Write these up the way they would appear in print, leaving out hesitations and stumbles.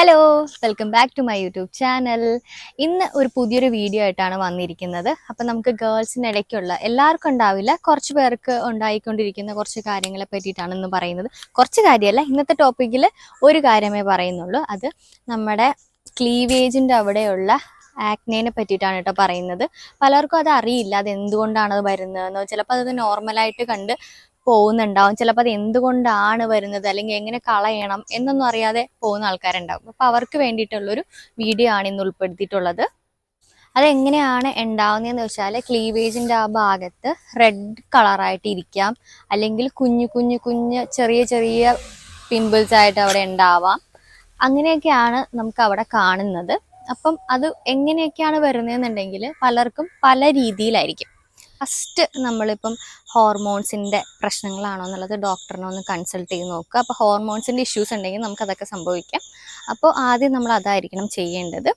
Hello, welcome back to my YouTube channel. ഇന്ന് ഒരു പുതിയൊരു വീഡിയോ ആയിട്ടാണ് വന്നിരിക്കുന്നത്. അപ്പം നമുക്ക് ഗേൾസിന് ഇടയ്ക്കുള്ള എല്ലാവർക്കും ഉണ്ടാവില്ല, കുറച്ച് പേർക്ക് ഉണ്ടായിക്കൊണ്ടിരിക്കുന്ന കുറച്ച് കാര്യങ്ങളെ പറ്റിയിട്ടാണ് ഇന്ന് പറയുന്നത്. കുറച്ച് കാര്യമല്ല, ഇന്നത്തെ ടോപ്പിക്കിൽ ഒരു കാര്യമേ പറയുന്നുള്ളൂ. അത് നമ്മുടെ ക്ലീവേജിൻ്റെ അവിടെയുള്ള ആക്നേനെ പറ്റിയിട്ടാണ് കേട്ടോ പറയുന്നത്. പലർക്കും അത് അറിയില്ല, അത് എന്തുകൊണ്ടാണ് അത് വരുന്നതെന്നോ, ചിലപ്പോൾ അത് നോർമലായിട്ട് കണ്ട് പോകുന്നുണ്ടാവും, ചിലപ്പോൾ അത് എന്തുകൊണ്ടാണ് വരുന്നത് അല്ലെങ്കിൽ എങ്ങനെ കളയണം എന്നൊന്നും അറിയാതെ പോകുന്ന ആൾക്കാരുണ്ടാവും. അപ്പോൾ അവർക്ക് വേണ്ടിയിട്ടുള്ളൊരു വീഡിയോ ആണ് ഇന്ന് ഉൾപ്പെടുത്തിയിട്ടുള്ളത്. അതെങ്ങനെയാണ് ഉണ്ടാവുന്നതെന്ന് വെച്ചാൽ, ക്ലീവേജിൻ്റെ ആ ഭാഗത്ത് റെഡ് കളറായിട്ട് ഇരിക്കാം, അല്ലെങ്കിൽ കുഞ്ഞു ചെറിയ ചെറിയ പിമ്പിൾസ് ആയിട്ട് അവിടെ ഉണ്ടാവാം. അങ്ങനെയൊക്കെയാണ് നമുക്ക് അവിടെ കാണുന്നത്. അപ്പം അത് എങ്ങനെയൊക്കെയാണ് വരുന്നതെന്നുണ്ടെങ്കിൽ പലർക്കും പല രീതിയിലായിരിക്കും. ഫസ്റ്റ് നമ്മളിപ്പം ഹോർമോൺസിൻ്റെ പ്രശ്നങ്ങളാണോ എന്നുള്ളത് ഡോക്ടറിനെ ഒന്ന് കൺസൾട്ട് ചെയ്ത് നോക്കുക. അപ്പോൾ ഹോർമോൺസിൻ്റെ ഇഷ്യൂസ് ഉണ്ടെങ്കിൽ നമുക്കതൊക്കെ സംഭവിക്കാം. അപ്പോൾ ആദ്യം നമ്മൾ അതായിരിക്കണം ചെയ്യേണ്ടത്.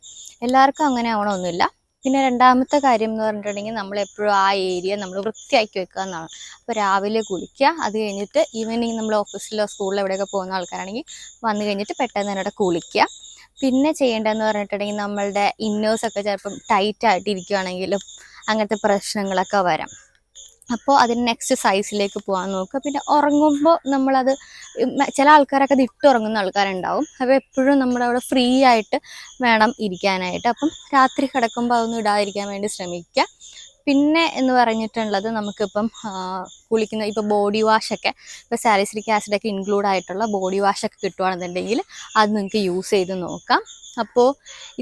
എല്ലാവർക്കും അങ്ങനെ ആവണമൊന്നുമില്ല. പിന്നെ രണ്ടാമത്തെ കാര്യം എന്ന് പറഞ്ഞിട്ടുണ്ടെങ്കിൽ, നമ്മളെപ്പോഴും ആ ഏരിയ നമ്മൾ വൃത്തിയാക്കി വെക്കുക എന്നാണ്. അപ്പോൾ രാവിലെ കുളിക്കുക, അത് കഴിഞ്ഞിട്ട് ഈവനിങ് നമ്മൾ ഓഫീസിലോ സ്കൂളിലോ എവിടെയൊക്കെ പോകുന്ന ആൾക്കാരാണെങ്കിൽ വന്നു കഴിഞ്ഞിട്ട് പെട്ടെന്ന് തന്നെ അവിടെ കുളിക്കുക. പിന്നെ ചെയ്യേണ്ടതെന്ന് പറഞ്ഞിട്ടുണ്ടെങ്കിൽ, നമ്മളുടെ ഇന്നേഴ്സൊക്കെ ചിലപ്പം ടൈറ്റായിട്ട് ഇരിക്കുകയാണെങ്കിലും അങ്ങനത്തെ പ്രശ്നങ്ങളൊക്കെ വരാം. അപ്പോൾ അതിന് നെക്സ്റ്റ് സൈസിലേക്ക് പോകാൻ നോക്കുക. പിന്നെ ഉറങ്ങുമ്പോൾ നമ്മളത്, ചില ആൾക്കാരൊക്കെ അത് ഇട്ടുറങ്ങുന്ന ആൾക്കാരുണ്ടാവും. അപ്പോൾ എപ്പോഴും നമ്മളവിടെ ഫ്രീ ആയിട്ട് വേണം ഇരിക്കാനായിട്ട്. അപ്പം രാത്രി കിടക്കുമ്പോൾ അതൊന്നും ഇടാതിരിക്കാൻ വേണ്ടി ശ്രമിക്കുക. പിന്നെ എന്ന് പറഞ്ഞിട്ടുള്ളത്, നമുക്കിപ്പം കുളിക്കുന്ന ഇപ്പോൾ ബോഡി വാഷൊക്കെ, ഇപ്പോൾ സാലിസിലിക് ആസിഡൊക്കെ ഇൻക്ലൂഡ് ആയിട്ടുള്ള ബോഡി വാഷൊക്കെ കിട്ടുകയാണെന്നുണ്ടെങ്കിൽ അത് നിങ്ങൾക്ക് യൂസ് ചെയ്ത് നോക്കാം. അപ്പോൾ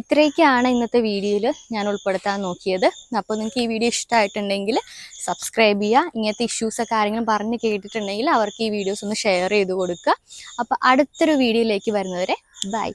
ഇത്രയൊക്കെയാണ് ഇന്നത്തെ വീഡിയോയിൽ ഞാൻ ഉൾപ്പെടുത്താൻ നോക്കിയത്. അപ്പോൾ നിങ്ങൾക്ക് ഈ വീഡിയോ ഇഷ്ടമായിട്ടുണ്ടെങ്കിൽ സബ്സ്ക്രൈബ് ചെയ്യുക. ഇങ്ങനത്തെ ഇഷ്യൂസൊക്കെ ആരെങ്കിലും പറഞ്ഞ് കേട്ടിട്ടുണ്ടെങ്കിൽ അവർക്ക് ഈ വീഡിയോസ് ഒന്ന് ഷെയർ ചെയ്ത് കൊടുക്കുക. അപ്പോൾ അടുത്തൊരു വീഡിയോയിലേക്ക് വരുന്നവരെ ബൈ.